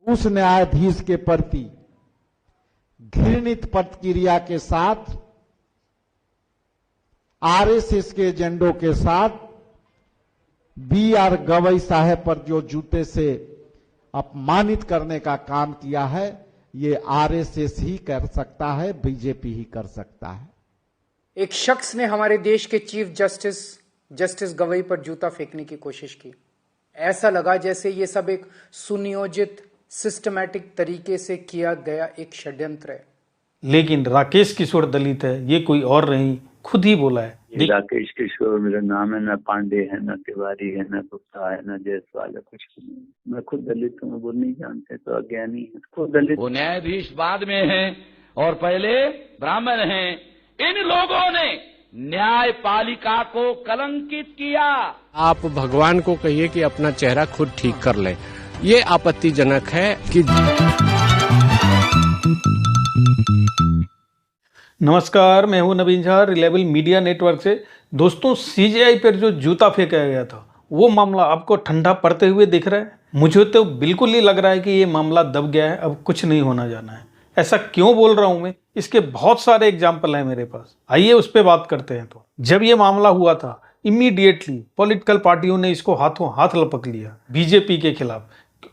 उस न्यायाधीश के प्रति घृणित प्रतिक्रिया के साथ आरएसएस के एजेंडों के साथ बी.आर. गवई साहब पर जो जूते से अपमानित करने का काम किया है, ये आरएसएस ही कर सकता है, बीजेपी ही कर सकता है। एक शख्स ने हमारे देश के चीफ जस्टिस गवई पर जूता फेंकने की कोशिश की। ऐसा लगा जैसे ये सब एक सुनियोजित सिस्टमैटिक तरीके से किया गया एक षड्यंत्र है। लेकिन राकेश किशोर दलित है, ये कोई और नहीं, खुद ही बोला है। राकेश किशोर मेरा नाम है, ना पांडे है, ना तिवारी है, ना गुप्ता है, ना जायसवाल है, कुछ नहीं। मैं खुद दलित हूँ, वो नहीं जानते तो अज्ञानी है। खुद दलित। वो न्यायाधीश बाद में हैं और पहले ब्राह्मण हैं। इन लोगों ने न्यायपालिका को कलंकित किया। आप भगवान को कहिए कि अपना चेहरा खुद ठीक कर ले। ये आपत्तिजनक है कि नमस्कार, मैं हूं नवीन झा, रिलायबल मीडिया नेटवर्क से। दोस्तों, सीजेआई पर जो जूता फेंका गया था, वो मामला आपको ठंडा पड़ते हुए दिख रहा है? मुझे तो बिल्कुल नहीं लग रहा है कि ये मामला दब गया है, अब कुछ नहीं होना जाना है। ऐसा क्यों बोल रहा हूं मैं? इसके बहुत सारे एग्जाम्पल हैं मेरे पास। आइए उस पर बात करते हैं। तो जब ये मामला हुआ था, इमीडिएटली पॉलिटिकल पार्टियों ने इसको हाथों हाथ लपक लिया बीजेपी के खिलाफ,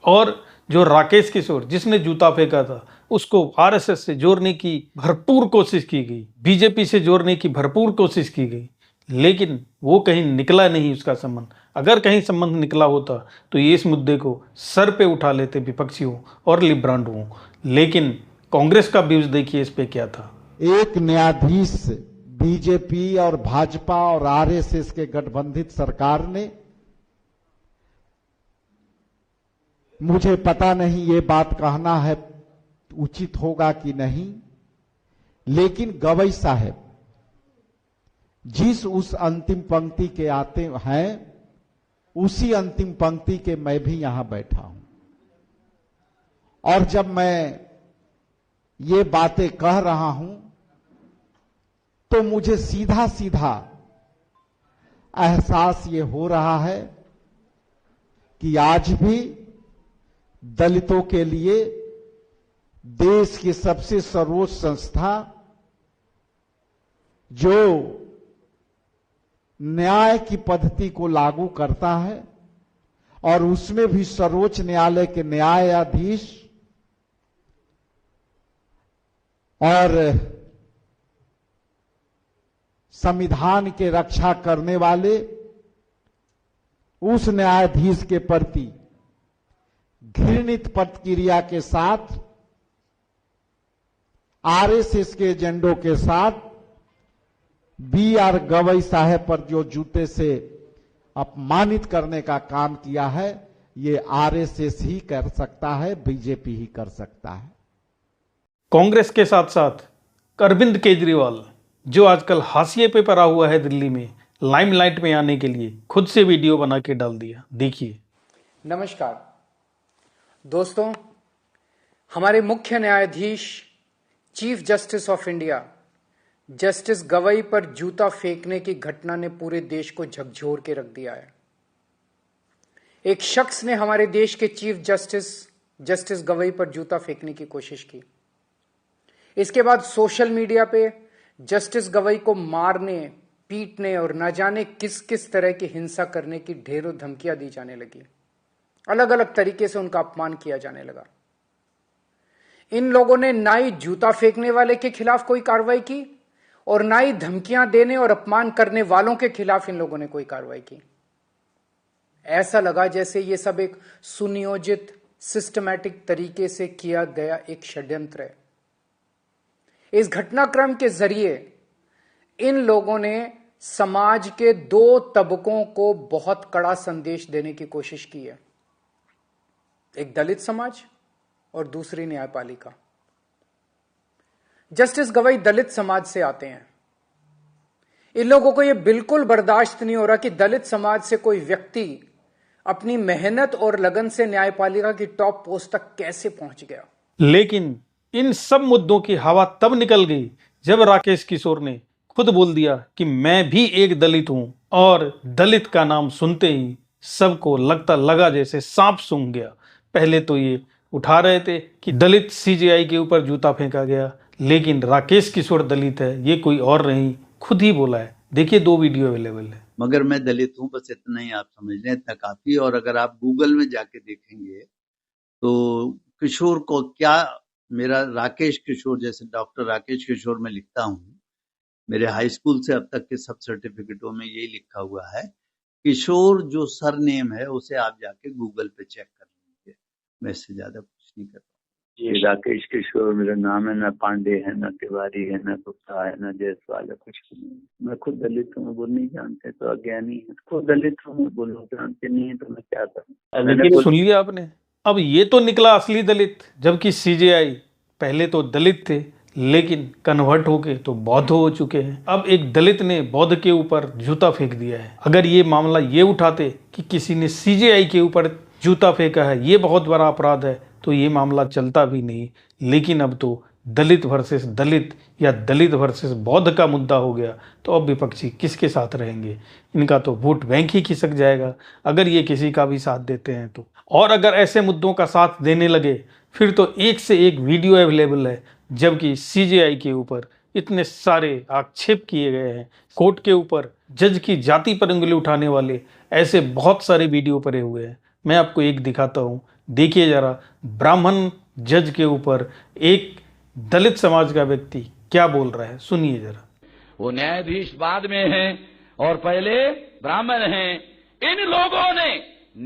और जो राकेश किशोर जिसने जूता फेंका था, उसको आरएसएस से जोड़ने की भरपूर कोशिश की गई, बीजेपी से जोड़ने की भरपूर कोशिश की गई, लेकिन वो कहीं निकला नहीं उसका संबंध। अगर कहीं संबंध निकला होता तो ये इस मुद्दे को सर पे उठा लेते विपक्षियों और लिब्रांडुओं। लेकिन कांग्रेस का व्यूज देखिए इस पे क्या था। एक न्यायाधीश बीजेपी और भाजपा और आरएसएस के गठबंधित सरकार ने, मुझे पता नहीं ये बात कहना है उचित होगा कि नहीं, लेकिन गवई साहब जिस उस अंतिम पंक्ति के आते हैं, उसी अंतिम पंक्ति के मैं भी यहां बैठा हूं। और जब मैं ये बातें कह रहा हूं तो मुझे सीधा सीधा एहसास ये हो रहा है कि आज भी दलितों के लिए देश की सबसे सर्वोच्च संस्था, जो न्याय की पद्धति को लागू करता है और उसमें भी सर्वोच्च न्यायालय के न्यायाधीश और संविधान के रक्षा करने वाले उस न्यायाधीश के प्रति घृणित प्रतिक्रिया के साथ आरएसएस के एजेंडों के साथ बी.आर. गवई साहब पर जो जूते से अपमानित करने का काम किया है, ये आरएसएस ही कर सकता है, बीजेपी ही कर सकता है। कांग्रेस के साथ साथ अरविंद केजरीवाल, जो आजकल हाशिए पे पड़ा हुआ है दिल्ली में, लाइमलाइट में आने के लिए खुद से वीडियो बना के डाल दिया। देखिए। नमस्कार दोस्तों, हमारे मुख्य न्यायाधीश chief justice of India justice Gavai पर जूता फेंकने की घटना ने पूरे देश को झकझोर के रख दिया है। एक शख्स ने हमारे देश के चीफ जस्टिस गवई पर जूता फेंकने की कोशिश की। इसके बाद सोशल मीडिया पे जस्टिस गवई को मारने, पीटने और न जाने किस किस तरह की हिंसा करने की ढेरों धमकियां दी जाने लगी। अलग अलग तरीके से उनका अपमान किया जाने लगा। इन लोगों ने ना ही जूता फेंकने वाले के खिलाफ कोई कार्रवाई की और ना ही धमकियां देने और अपमान करने वालों के खिलाफ इन लोगों ने कोई कार्रवाई की। ऐसा लगा जैसे ये सब एक सुनियोजित सिस्टमैटिक तरीके से किया गया एक षड्यंत्र है। इस घटनाक्रम के जरिए इन लोगों ने समाज के दो तबकों को बहुत कड़ा संदेश देने की कोशिश की है, एक दलित समाज और दूसरी न्यायपालिका। जस्टिस गवई दलित समाज से आते हैं। इन लोगों को यह बिल्कुल बर्दाश्त नहीं हो रहा कि दलित समाज से कोई व्यक्ति अपनी मेहनत और लगन से न्यायपालिका की टॉप पोस्ट तक कैसे पहुंच गया। लेकिन इन सब मुद्दों की हवा तब निकल गई जब राकेश किशोर ने खुद बोल दिया कि मैं भी एक दलित हूं, और दलित का नाम सुनते ही सबको लगा जैसे सांप सूंघ गया। पहले तो ये उठा रहे थे कि दलित सीजेआई के ऊपर जूता फेंका गया, लेकिन राकेश किशोर दलित है ये कोई और नहीं, खुद ही बोला है। देखिए 2 वीडियो अवेलेबल है। मगर मैं दलित हूं, बस इतना ही आप समझ लें, इतना काफी। और अगर आप गूगल में जाके देखेंगे तो किशोर को क्या, मेरा राकेश किशोर, जैसे डॉक्टर राकेश किशोर मैं लिखता हूं, मेरे हाई स्कूल से अब तक के सब सर्टिफिकेटों में यही लिखा हुआ है। किशोर जो सरनेम है उसे आप जाके गूगल पे चेक कर लीजिए, मैं इससे ज्यादा कुछ नहीं करता। ये राकेश किशोर मेरा नाम है, ना पांडे है, ना तिवारी है, ना गुप्ता है, ना जायसवाल है, कुछ नहीं। मैं खुद दलित हूँ, वो नहीं जानते तो अज्ञानी है। खुद दलित हूँ, वो लोग जानते नहीं है तो मैं क्या करूँ। लेकिन सुन लिया आपने, अब ये तो निकला असली दलित, जबकि सीजेआई पहले तो दलित थे लेकिन कन्वर्ट होके तो बौद्ध हो चुके हैं। अब एक दलित ने बौद्ध के ऊपर जूता फेंक दिया है। अगर ये मामला ये उठाते कि किसी ने सीजेआई के ऊपर जूता फेंका है, ये बहुत बड़ा अपराध है, तो ये मामला चलता भी नहीं। लेकिन अब तो दलित वर्सेस दलित या दलित वर्सेस बौद्ध का मुद्दा हो गया, तो अब विपक्षी किसके साथ रहेंगे? इनका तो वोट बैंक ही खिसक जाएगा अगर ये किसी का भी साथ देते हैं तो। और अगर ऐसे मुद्दों का साथ देने लगे फिर तो एक से एक वीडियो अवेलेबल है, जबकि सीजेआई के ऊपर इतने सारे आक्षेप किए गए हैं, कोर्ट के ऊपर जज की जाति पर उंगली उठाने वाले ऐसे बहुत सारे वीडियो पड़े हुए हैं। मैं आपको एक दिखाता हूँ, देखिए जरा, ब्राह्मण जज के ऊपर एक दलित समाज का व्यक्ति क्या बोल रहा है, सुनिए जरा। वो न्यायाधीश बाद में हैं और पहले ब्राह्मण हैं। इन लोगों ने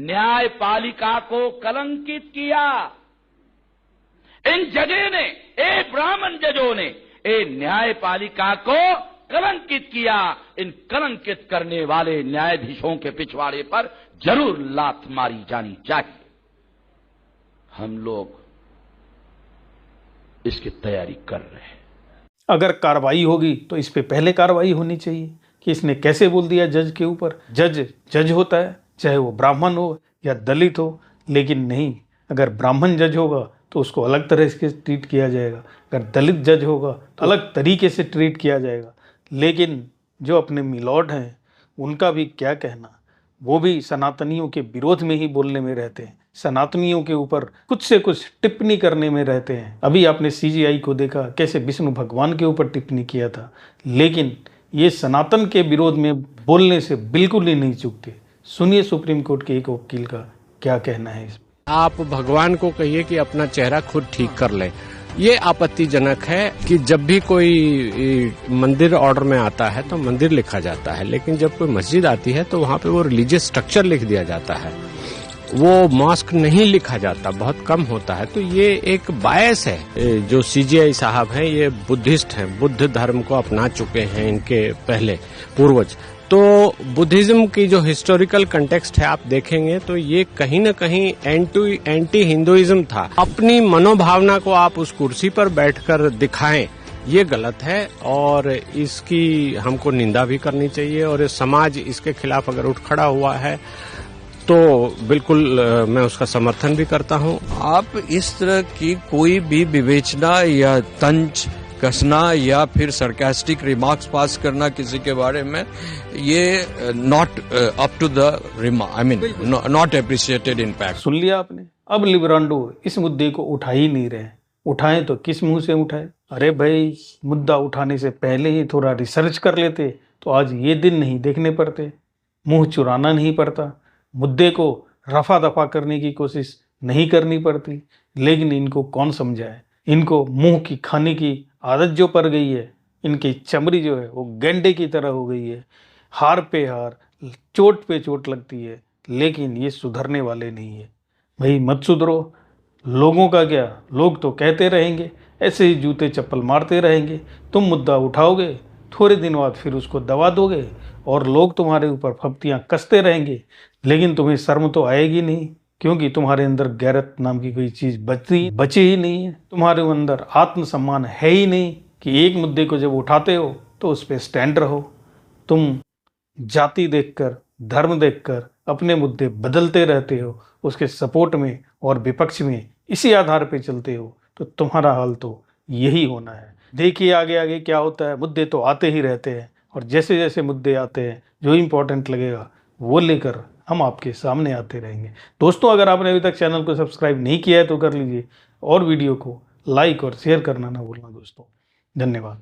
न्यायपालिका को कलंकित किया। इन जजों ने, ब्राह्मण जजों ने न्यायपालिका को कलंकित किया। इन कलंकित करने वाले न्यायाधीशों के पिछवाड़े पर जरूर लात मारी जानी चाहिए। हम लोग इसकी तैयारी कर रहे हैं। अगर कार्रवाई होगी तो इस पे पहले कार्रवाई होनी चाहिए कि इसने कैसे बोल दिया जज के ऊपर। जज होता है, चाहे वो ब्राह्मण हो या दलित हो, लेकिन नहीं, अगर ब्राह्मण जज होगा तो उसको अलग तरह से ट्रीट किया जाएगा, अगर दलित जज होगा तो अलग तरीके से ट्रीट किया जाएगा। लेकिन जो अपने मिलॉर्ड हैं उनका भी क्या कहना, वो भी सनातनियों के विरोध में ही बोलने में रहते हैं, सनातनियों के ऊपर कुछ से कुछ टिप्पणी करने में रहते हैं। अभी आपने सीजीआई को देखा कैसे विष्णु भगवान के ऊपर टिप्पणी किया था, लेकिन ये सनातन के विरोध में बोलने से बिल्कुल ही नहीं चूकते। सुनिए सुप्रीम कोर्ट के एक वकील का क्या कहना है इस। आप भगवान को कहिए कि अपना चेहरा खुद ठीक कर लें। ये आपत्तिजनक है कि जब भी कोई मंदिर ऑर्डर में आता है तो मंदिर लिखा जाता है, लेकिन जब कोई मस्जिद आती है तो वहाँ पे वो रिलीजियस स्ट्रक्चर लिख दिया जाता है, वो मॉस्क नहीं लिखा जाता, बहुत कम होता है। तो ये एक बायस है। जो सीजीआई साहब हैं ये बुद्धिस्ट हैं, बुद्ध धर्म को अपना चुके हैं इनके पहले पूर्वज। तो बुद्धिज्म की जो हिस्टोरिकल कंटेक्स्ट है आप देखेंगे तो ये कहीं न कहीं एंटी हिंदुइज्म था। अपनी मनोभावना को आप उस कुर्सी पर बैठकर दिखाएं, ये गलत है और इसकी हमको निंदा भी करनी चाहिए। और समाज इसके खिलाफ अगर उठ खड़ा हुआ है तो बिल्कुल मैं उसका समर्थन भी करता हूं। आप इस तरह की कोई भी विवेचना या तंज कसना या फिर सरकास्टिक रिमार्क्स पास करना किसी के बारे में, ये not up to the remark, I mean not appreciated in fact. सुन लिया आपने। अब लिबरांडो इस मुद्दे को उठा ही नहीं रहे, उठाएं तो किस मुंह से उठाए? अरे भाई, मुद्दा उठाने से पहले ही थोड़ा रिसर्च कर लेते तो आज ये दिन नहीं देखने पड़ते, मुंह चुराना नहीं पड़ता, मुद्दे को रफा दफा करने की कोशिश नहीं करनी पड़ती। लेकिन इनको कौन समझाए? इनको मुंह की खाने की आदत जो पड़ गई है, इनकी चमड़ी जो है वो गेंडे की तरह हो गई है, हार पे हार, चोट पे चोट लगती है, लेकिन ये सुधरने वाले नहीं है। भाई मत सुधरो, लोगों का क्या, लोग तो कहते रहेंगे, ऐसे ही जूते चप्पल मारते रहेंगे। तुम मुद्दा उठाओगे, थोड़े दिन बाद फिर उसको दबा दोगे और लोग तुम्हारे ऊपर फप्तियाँ कसते रहेंगे, लेकिन तुम्हें शर्म तो आएगी नहीं, क्योंकि तुम्हारे अंदर गैरत नाम की कोई चीज़ बची ही नहीं है। तुम्हारे अंदर आत्मसम्मान है ही नहीं कि एक मुद्दे को जब उठाते हो तो उस पर स्टैंड रहो। तुम जाति देखकर, धर्म देखकर अपने मुद्दे बदलते रहते हो, उसके सपोर्ट में और विपक्ष में इसी आधार पे चलते हो, तो तुम्हारा हाल तो यही होना है। देखिए आगे आगे क्या होता है। मुद्दे तो आते ही रहते हैं और जैसे जैसे मुद्दे आते हैं जो इम्पोर्टेंट लगेगा वो लेकर हम आपके सामने आते रहेंगे। दोस्तों, अगर आपने अभी तक चैनल को सब्सक्राइब नहीं किया है तो कर लीजिए और वीडियो को लाइक और शेयर करना ना भूलना दोस्तों। धन्यवाद।